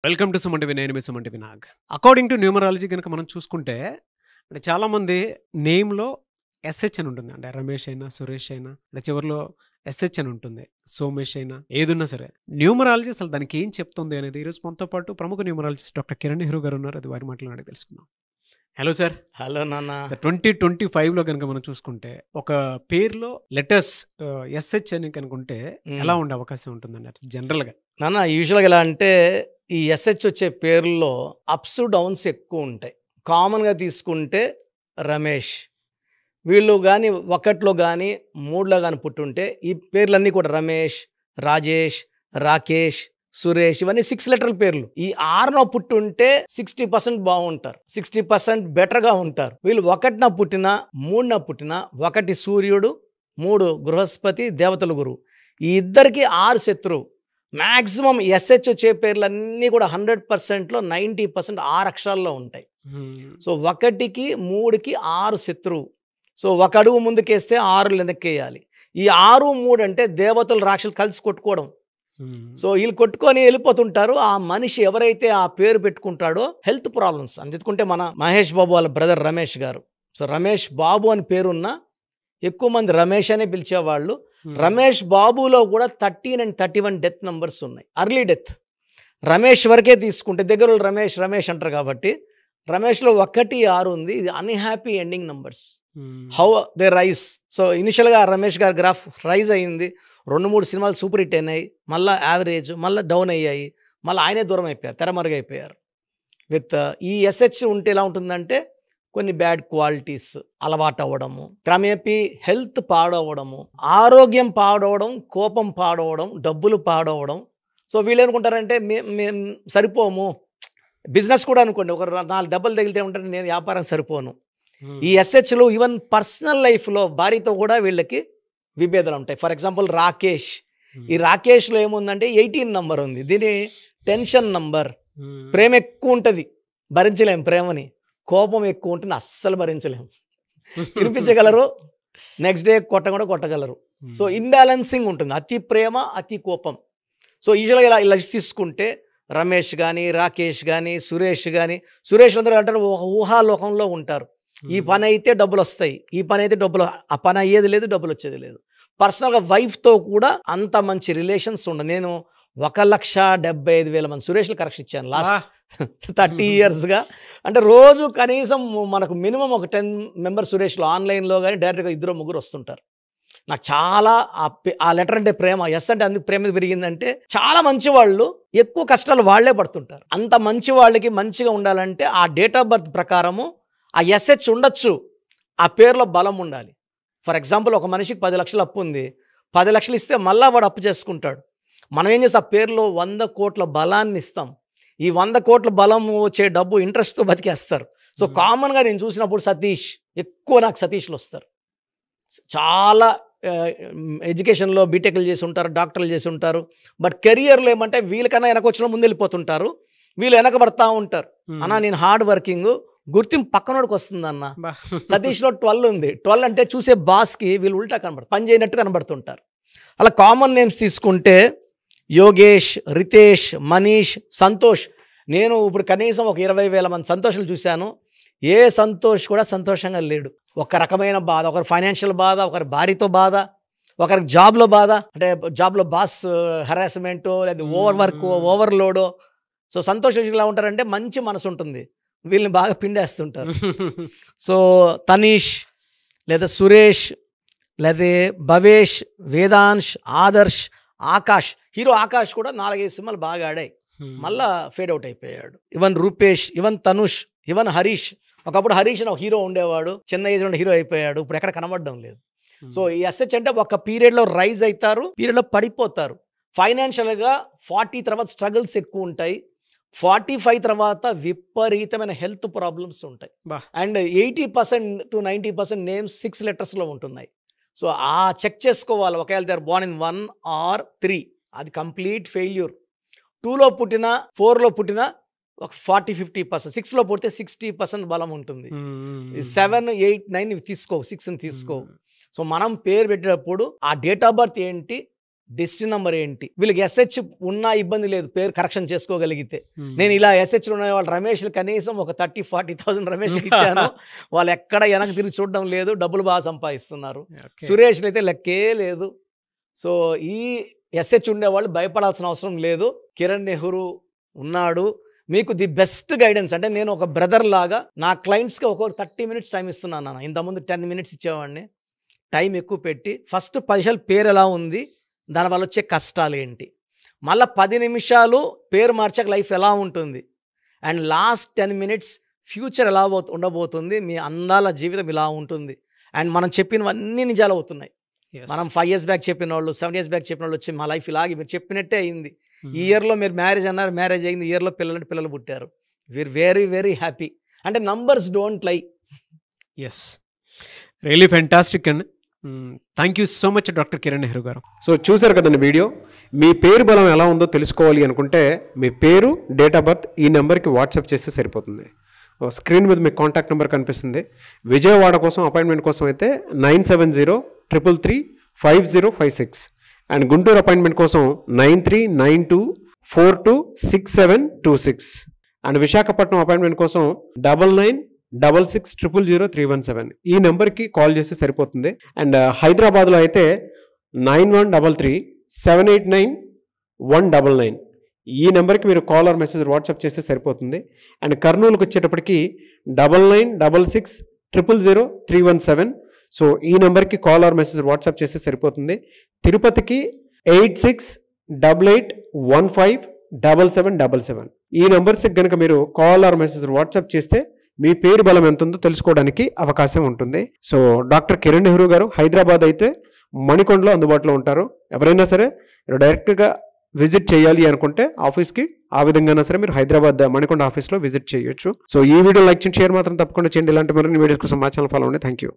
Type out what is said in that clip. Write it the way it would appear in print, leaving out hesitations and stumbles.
Welcome to Suman TV. నేను మీ Suman TV Nag. According to numerology కనుక మనం చూసుకుంటే అంటే చాలామంది నేమ్లో ఎస్హెచ్ అని ఉంటుంది. అంటే రమేష్ అయినా సురేష్ అయినా అంటే చివరిలో ఎస్హెచ్ అని ఉంటుంది. సోమేష్ అయినా ఏదున్నా సరే న్యూమరాలజీ అసలు దానికి ఏం చెప్తుంది అనేది ఈరోజు మనతో పాటు ప్రముఖ న్యూమరాలజిస్ట్ డాక్టర్ కిరణ్ నెహ్రూ గారు ఉన్నారు. అది వారి మాటలు అడిగి తెలుసుకుందాం. Hello sir. హలో నాన్న. సార్ 2025లో కనుక మనం చూసుకుంటే ఒక పేరులో లెటర్స్ ఎస్హెచ్ అని కనుకుంటే ఎలా ఉండే అవకాశం ఉంటుందండి అట్లా జనరల్గా? నాన్న యూజువల్గా ఎలా అంటే ఈ ఎస్హెచ్ వచ్చే పేర్లలో అప్స్ డౌన్స్ ఎక్కువ ఉంటాయి. కామన్గా తీసుకుంటే రమేష్, వీళ్ళు కానీ ఒకటిలో కానీ మూడులో కానీ పుట్టుంటే ఈ పేర్లన్నీ కూడా రమేష్, రాజేష్, రాకేష్, సురేష్ ఇవన్నీ 6 లెటర్ల పేర్లు. ఈ 6నో పుట్టుంటే 60% బాగుంటారు, 60% బెటర్గా ఉంటారు. వీళ్ళు 1న పుట్టినా 3న పుట్టినా 1 సూర్యుడు, 3 బృహస్పతి దేవతల గురువు, ఈ ఇద్దరికి 6 శత్రువు. మ్యాక్సిమం ఎస్హెచ్ వచ్చే పేర్లన్నీ కూడా 100%లో 90% 6 అక్షరాల్లో ఉంటాయి. సో 1కి 3కి 6 శత్రువు. సో 1 అడుగు ముందుకేస్తే 6 వెనక్కేయాలి. ఈ 6, 3 అంటే దేవతలు రాక్షసులు కలిసి కొట్టుకోవడం. సో వీళ్ళు కొట్టుకొని వెళ్ళిపోతుంటారు. ఆ మనిషి ఎవరైతే ఆ పేరు పెట్టుకుంటాడో హెల్త్ ప్రాబ్లమ్స్ అందుకుంటే మన మహేష్ బాబు వాళ్ళ బ్రదర్ రమేష్ గారు. సో రమేష్ బాబు అని పేరున్న ఎక్కువ మంది రమేష్ అనే పిలిచేవాళ్ళు. రమేష్ బాబులో కూడా 13 and 31 డెత్ నెంబర్స్ ఉన్నాయి. Early death. రమేష్ వరకే తీసుకుంటే దగ్గర రమేష్ రమేష్ అంటారు కాబట్టి రమేష్లో 1, 6 ఉంది. ఇది unhappy ending numbers. How they rise. So ఇనిషియల్గా రమేష్ గారి గ్రాఫ్ రైజ్ అయ్యింది. 2-3 సినిమాలు సూపర్ హిట్ అయినాయి, మళ్ళీ యావరేజ్, మళ్ళీ డౌన్ అయ్యాయి, మళ్ళీ ఆయనే దూరం అయిపోయారు, తెరమరుగైపోయారు. విత్ ఈ ఎస్హెచ్ ఉంటే ఎలా ఉంటుందంటే కొన్ని బ్యాడ్ క్వాలిటీస్ అలవాటు అవ్వడము, క్రమేపీ హెల్త్ పాడవడము, ఆరోగ్యం పాడవడం, కోపం పాడవడం, డబ్బులు పాడవడం. సో వీళ్ళు ఏమనుకుంటారంటే మేము సరిపోము. బిజినెస్ కూడా అనుకోండి, ఒక 4 దెబ్బలు తగిలితే ఉంటారు, నేను వ్యాపారం సరిపోను. ఈ ఎస్హెచ్లు ఈవెన్ పర్సనల్ లైఫ్లో భార్యతో కూడా వీళ్ళకి విభేదాలు ఉంటాయి. For example Rakesh. ఈ రాకేష్లో ఏముందంటే 18 నంబర్ ఉంది. దీని టెన్షన్ నంబర్. ప్రేమ ఎక్కువ ఉంటుంది, భరించలేం ప్రేమని. కోపం ఎక్కువ ఉంటుంది, అస్సలు భరించలేము. తినిపించగలరు, నెక్స్ట్ డే కూడా కొట్టగలరు. సో ఇంబ్యాలెన్సింగ్ ఉంటుంది, అతి ప్రేమ అతి కోపం. సో యూజువల్గా ఇలా తీసుకుంటే రమేష్ కానీ రాకేష్ కానీ సురేష్ కానీ, సురేష్ అందరూ అంటారు ఒక ఊహాలోకంలో ఉంటారు. ఈ పని అయితే డబ్బులు వస్తాయి, ఈ పని అయితే డబ్బులు, ఆ పని అయ్యేది లేదు, డబ్బులు వచ్చేది లేదు. పర్సనల్గా వైఫ్తో కూడా అంత మంచి రిలేషన్స్ ఉండదు. నేను 1,75,000 మంది సురేష్లు కరెక్షన్ ఇచ్చాను లాస్ట్ 30 yearsగా. అంటే రోజు కనీసం మనకు మినిమం ఒక 10 మెంబర్స్ సురేష్లో ఆన్లైన్లో కానీ డైరెక్ట్గా 2-3 వస్తుంటారు. నాకు చాలా ఆ లెటర్ అంటే ప్రేమ. ఎస్ అంటే అందుకు ప్రేమ పెరిగిందంటే చాలా మంచి వాళ్ళు, ఎక్కువ కష్టాలు వాళ్లే పడుతుంటారు. అంత మంచి వాళ్ళకి మంచిగా ఉండాలంటే ఆ డేట్ ఆఫ్ బర్త్ ప్రకారము ఆ ఎస్హెచ్ ఉండొచ్చు, ఆ పేరులో బలం ఉండాలి. ఫర్ ఎగ్జాంపుల్ ఒక మనిషికి 10 లక్షలు అప్పు ఉంది, 10 లక్షలు ఇస్తే మళ్ళా వాడు అప్పు చేసుకుంటాడు. మనం ఏం చేస్తాం, ఆ పేరులో 100 కోట్ల బలాన్ని ఇస్తాం. ఈ 100 కోట్ల బలం వచ్చే డబ్బు ఇంట్రెస్ట్తో బతికేస్తారు. సో కామన్గా నేను చూసినప్పుడు సతీష్, ఎక్కువ నాకు సతీష్లు వస్తారు. చాలా ఎడ్యుకేషన్లో బీటెక్లు చేసి ఉంటారు, డాక్టర్లు చేసి ఉంటారు. బట్ కెరియర్లో ఏమంటే వీళ్ళకన్నా వెనక వచ్చిన ముందు వెళ్ళిపోతుంటారు, వీళ్ళు వెనకబడతా ఉంటారు. అన్న నేను హార్డ్ వర్కింగ్, గుర్తింపు పక్కనోడికి వస్తుందన్న. సతీష్లో 12 ఉంది. 12 అంటే చూసే బాస్కి వీళ్ళు ఉల్టా కనబడతారు, పని చేయనట్టు కనబడుతుంటారు. అలా కామన్ నేమ్స్ తీసుకుంటే యోగేష్, రితేష్, మనీష్, సంతోష్. నేను ఇప్పుడు కనీసం ఒక 20,000 మంది సంతోషాలు చూశాను. ఏ సంతోష్ కూడా సంతోషంగా లేడు. ఒక రకమైన బాధ, ఒకరి ఫైనాన్షియల్ బాధ, ఒకరి భార్యతో బాధ, ఒకరికి జాబ్లో బాధ, అంటే జాబ్లో బాస్ హెరాస్మెంటో లేదా ఓవర్ వర్క్ ఓవర్లోడో. సో సంతోష్ ఎలా ఉంటారంటే మంచి మనసు ఉంటుంది, వీళ్ళని బాగా పిండేస్తుంటారు. సో తనీష్ లేదా సురేష్ లేదా భవేష్, వేదాంశ్, ఆదర్శ్, ఆకాష్. హీరో ఆకాష్ కూడా 4-5 సినిమాలు బాగా ఆడాయి, మళ్ళా ఫేడ్ అవుట్ అయిపోయాడు. Even Rupesh, even Tanush, even Harish. ఒకప్పుడు హరీష్ అని ఒక హీరో ఉండేవాడు, చిన్న ఏజ్ నుండి హీరో అయిపోయాడు, ఇప్పుడు ఎక్కడ కనబడడం లేదు. సో ఈ ఎస్హెచ్ అంటే ఒక పీరియడ్లో రైజ్ అవుతారు, పీరియడ్లో పడిపోతారు. ఫైనాన్షియల్గా 40 తర్వాత స్ట్రగుల్స్ ఎక్కువ ఉంటాయి, 45 తర్వాత విపరీతమైన హెల్త్ ప్రాబ్లమ్స్ ఉంటాయి. అండ్ 80% to 90% నేమ్స్ 6 లెటర్స్లో ఉంటున్నాయి. సో ఆ చెక్ చేసుకోవాలి. ఒకవేళ they are born in 1 or 3, అది కంప్లీట్ ఫెయిల్యూర్. 2లో పుట్టినా 4లో పుట్టినా ఒక 40-50%, 6లో పుడితే 60% బలం ఉంటుంది. 7, 8, 9 తీసుకో, 6ని తీసుకో. సో మనం పేరు పెట్టేటప్పుడు ఆ డేట్ ఆఫ్ బర్త్ ఏంటి, డెస్టినీ నెంబర్ ఏంటి, వీళ్ళకి ఎస్హెచ్ ఉన్నా ఇబ్బంది లేదు, పేరు కరెక్షన్ చేసుకోగలిగితే. నేను ఇలా ఎస్హెచ్లు ఉన్న వాళ్ళు రమేష్లు కనీసం ఒక 30,000-40,000 రమేష్కి ఇచ్చాను. వాళ్ళు ఎక్కడ వెనక్కి తిరిగి చూడడం లేదు, డబ్బులు బాగా సంపాదిస్తున్నారు. సురేష్లు అయితే లెక్కే లేదు. సో ఈ ఎస్హెచ్ ఉండేవాళ్ళు భయపడాల్సిన అవసరం లేదు. కిరణ్ నెహ్రూ ఉన్నాడు, మీకు ది బెస్ట్ గైడెన్స్. అంటే నేను ఒక బ్రదర్ లాగా నా క్లయింట్స్కి ఒక్కొక్క 30 minutes టైం ఇస్తున్నాను నాన్న. ఇంతకుముందు 10 minutes ఇచ్చేవాడిని. టైం ఎక్కువ పెట్టి ఫస్ట్ 10 నిమిషాలు పేరు ఎలా ఉంది, దానివల్ల వచ్చే కష్టాలు ఏంటి, మళ్ళీ 10 నిమిషాలు పేరు మార్చాక లైఫ్ ఎలా ఉంటుంది, అండ్ లాస్ట్ 10 minutes ఫ్యూచర్ ఎలా ఉండబోతుంది, మీ అందాల జీవితం ఇలా ఉంటుంది. అండ్ మనం చెప్పినవన్నీ నిజాలు అవుతున్నాయి. మనం 5 years బ్యాక్ చెప్పిన వాళ్ళు, 7 years బ్యాక్ చెప్పిన వాళ్ళు వచ్చి మా లైఫ్ ఇలాగే మీరు చెప్పినట్టే అయింది. ఈ ఇయర్లో మీరు మ్యారేజ్ అన్నారు, మ్యారేజ్ అయింది. ఈ ఇయర్లో పిల్లలు పుట్టారు. We are very very happy. అంటే numbers don't lie. Yes, really fantastic అండి. Thank you so much doctor Kiran Nehru గారు. సో చూసారు కదండి వీడియో. మీ పేరు బలం ఎలా ఉందో తెలుసుకోవాలి అనుకుంటే మీ పేరు, డేట్ ఆఫ్ బర్త్ ఈ నెంబర్కి వాట్సాప్ చేస్తే సరిపోతుంది. స్క్రీన్ మీద మీకు కాంటాక్ట్ నెంబర్ కనిపిస్తుంది. విజయవాడ కోసం అపాయింట్మెంట్ కోసం అయితే 9703335056 అండ్ గుంటూరు అపాయింట్మెంట్ కోసం 9392426726 అండ్ విశాఖపట్నం అపాయింట్మెంట్ కోసం 9966000317 ఈ నెంబర్కి కాల్ చేస్తే సరిపోతుంది. అండ్ హైదరాబాద్లో అయితే 9133789199 ఈ నెంబర్కి మీరు కాల్ ఆర్ మెసేజ్ వాట్సాప్ చేస్తే సరిపోతుంది. అండ్ కర్నూలుకి వచ్చేటప్పటికి 9966000317 సో ఈ నెంబర్కి కాల్ ఆర్ మెసేజ్ వాట్సాప్ చేస్తే సరిపోతుంది. తిరుపతికి 8688157777 ఈ నెంబర్స్కి కనుక మీరు కాల్ ఆర్ మెసేజ్ వాట్సాప్ చేస్తే మీ పేరు బలం ఎంత ఉందో తెలుసుకోవడానికి అవకాశం ఉంటుంది. సో డాక్టర్ కిరణ్ నెహ్రూ గారు హైదరాబాద్ అయితే మణికొండలో అందుబాటులో ఉంటారు. ఎవరైనా సరే డైరెక్ట్గా విజిట్ చేయాలి అనుకుంటే ఆఫీస్కి ఆ విధంగా సరే మీరు హైదరాబాద్ మణికొండ ఆఫీస్లో విజిట్ చేయొచ్చు. సో ఈ వీడియో లైక్ చేయండి, షేర్ మాత్రం తప్పకుండా చేయండి. ఇలాంటి మరిన్ని వీడియోస్ కోసం మా ఛానల్ ఫాలో అవ్వండి. Thank you.